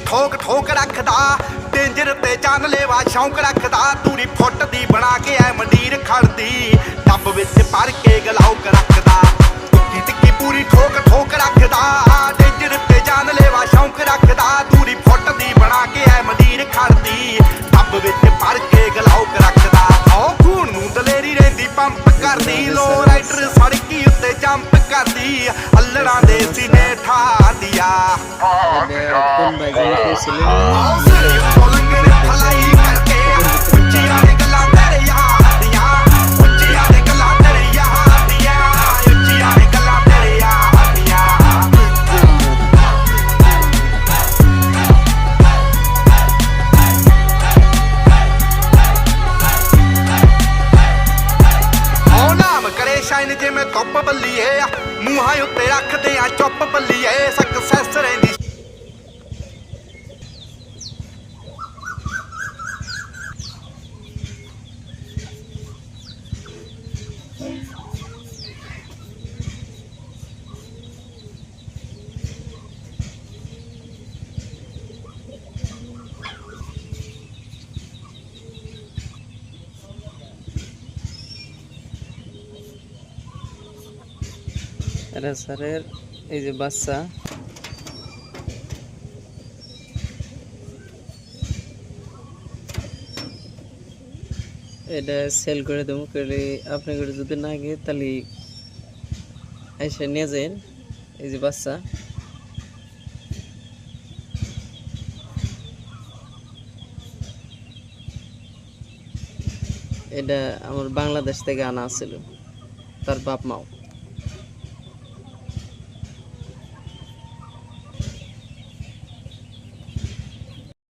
ठोक ठोक रखदा डेंजर ते जानलेवा शौक रखदा दूरी फुट दी बना के ऐ मंडीर खड़दी डब विच भर के गलाउक रखदा टिक्की टिक्की पूरी ठोक ठोक रखदा डेंजर ते जानलेवा शौक रखदा दूरी फुट दी बना के ऐ मंडीर खड़दी डब विच भर के गलाउक रखदा खून नूं दलेरी रहिंदी पंप करदी लो राइडर सड़की उत्ते जंप करदी अल्लड़ां दे सीने ठा दिया शाइन जिमें धुप बल्लीए मूहां उत्ते रखदे आ चुप बल्लीए सक्सैस रहिंदी এটা স্যারের এই যে বাচ্চা এটা সেল করে দেবো করে আপনাকে যদি না গিয়ে তাহলে এসে নিয়ে যান এই যে বাচ্চা এটা আমার বাংলাদেশ থেকে আনা ছিল তার বাপ মাও